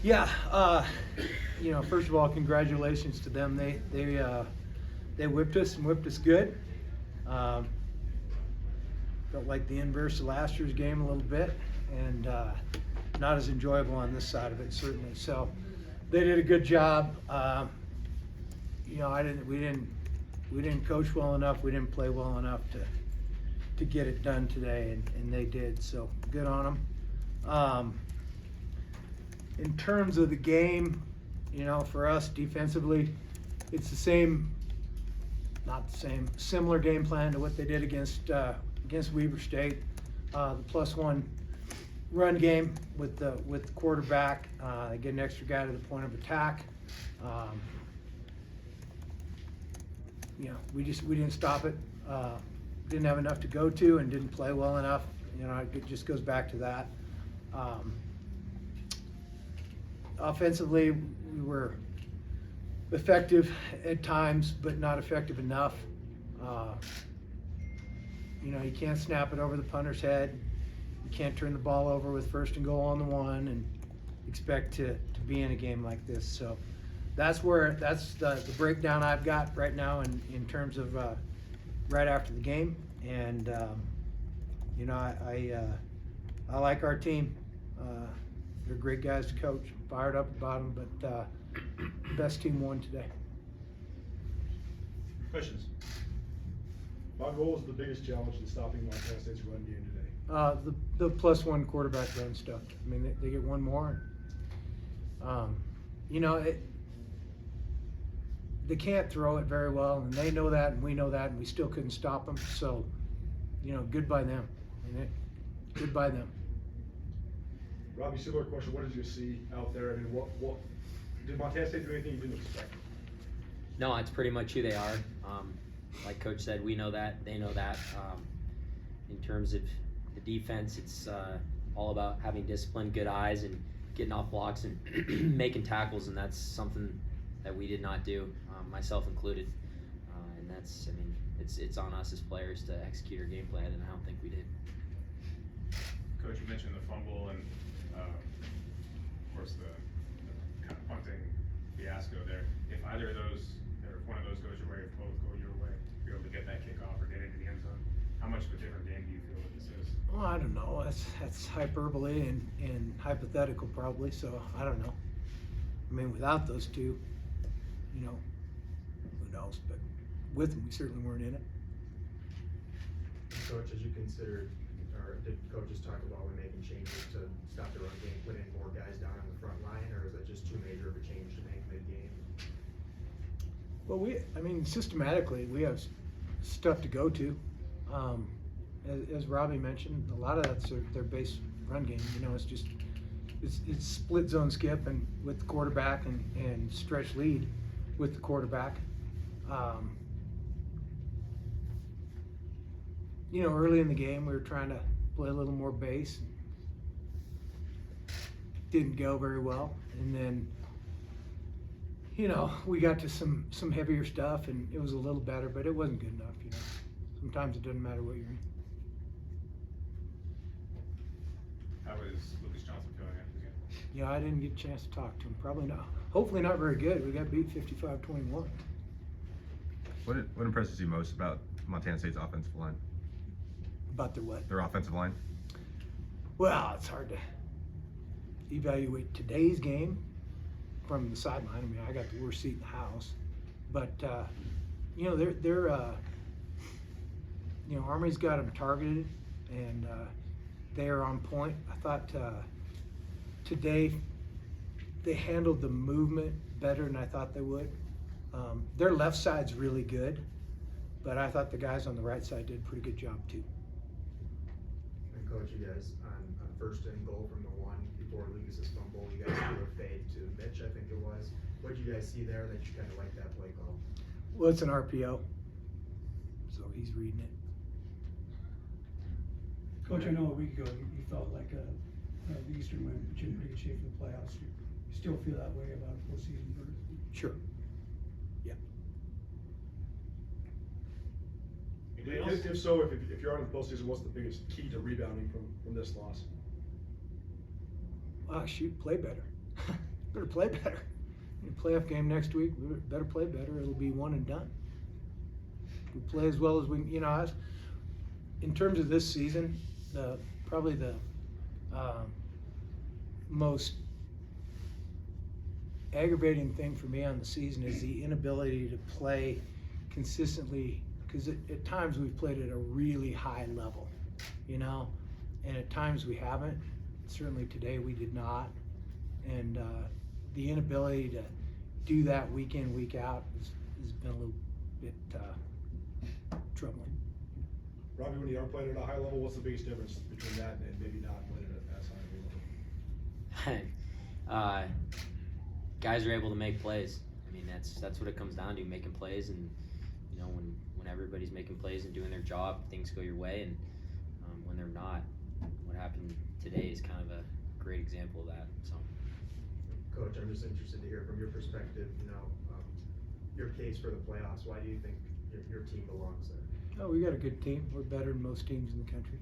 Yeah, first of all, congratulations to them. They whipped us and whipped us good. Um, Felt like the inverse of last year's game a little bit, and not as enjoyable on this side of it, certainly. So they did a good job. We didn't coach well enough. We didn't play well enough to get it done today, and they did. So good on them. In terms of the game, for us defensively, it's the same, not the same, similar game plan to what they did against Weber State. The +1 run game with the quarterback. They get an extra guy to the point of attack. We didn't stop it. Didn't have enough to go to and didn't play well enough. It just goes back to that. Offensively, we were effective at times, but not effective enough. You can't snap it over the punter's head. You can't turn the ball over with 1st and goal on the 1 and expect to be in a game like this. So that's the breakdown I've got right now in terms of right after the game. And I like our team. They're great guys to coach. Fired up about them, but best team won today. Questions? My goal is the biggest challenge in stopping Montana State's run game today. The +1 quarterback run stuff. I mean, they get one more. They can't throw it very well, and they know that, and we know that, and we still couldn't stop them. So, good by them. Good by them. Robby, similar question. What did you see out there? I mean, what did Montana State do anything you didn't expect? No, it's pretty much who they are. Like Coach said, we know that, they know that. In terms of the defense, it's all about having discipline, good eyes, and getting off blocks and making tackles, and that's something that we did not do, myself included. And that's, it's on us as players to execute our game plan, and I don't think we did. Coach, you mentioned the fumble and, of course, the kind of punting fiasco there. If either of those, or if one of those goes your way, if both go your way, you're able to get that kickoff or get into the end zone, how much of a different game do you feel that this is? Well, I don't know. That's hyperbole and hypothetical probably. So I don't know. I mean, without those two, who knows? But with them, we certainly weren't in it. Coach, as you considered, or did coaches talk about when making changes to stop the run game, put in more guys down on the front line, or is that just too major of a change to make mid-game? Well, systematically, we have stuff to go to. As Robby mentioned, a lot of that's their base run game. It's split zone skip and with the quarterback and stretch lead with the quarterback. Early in the game, we were trying to play a little more base. Didn't go very well, and then we got to some heavier stuff, and it was a little better, but it wasn't good enough. Sometimes it doesn't matter what you're in. How is Lucas Johnson feeling after the game? Yeah, I didn't get a chance to talk to him. Probably not. Hopefully not very good. We got beat 55-21. What impresses you most about Montana State's offensive line? About their what? Their offensive line? Well, it's hard to evaluate today's game from the sideline. I got the worst seat in the house. But, Army's got them targeted, and they are on point. I thought today they handled the movement better than I thought they would. Their left side's really good, but I thought the guys on the right side did a pretty good job too. And Coach, you guys on 1st and goal from the 1 before Lucas's fumble, you guys threw a fade to Mitch, I think it was. What did you guys see there that you kind of like that play call? Well, it's an RPO, so he's reading it. Coach, I know a week ago you felt like the Eastern went in pretty good shape for the playoffs. You still feel that way about a postseason berth? Sure. Yeah. If so, if you're on the postseason, what's the biggest key to rebounding from this loss? Shoot, play better. better play better. Playoff game next week, we better play better. It'll be one and done. We play as well as we, in terms of this season, probably the most aggravating thing for me on the season is the inability to play consistently, because at times we've played at a really high level, and at times we haven't. Certainly today we did not, and the inability to do that week in, week out has been a little bit troubling. Robbie, when you are playing at a high level, what's the biggest difference between that and maybe not playing at that high of a level? Guys are able to make plays. I mean, that's what it comes down to, making plays. And when everybody's making plays and doing their job, things go your way. And when they're not, what happened today is kind of a great example of that. So, Coach, I'm just interested to hear from your perspective, your case for the playoffs. Why do you think your team belongs there? Oh, we got a good team. We're better than most teams in the country.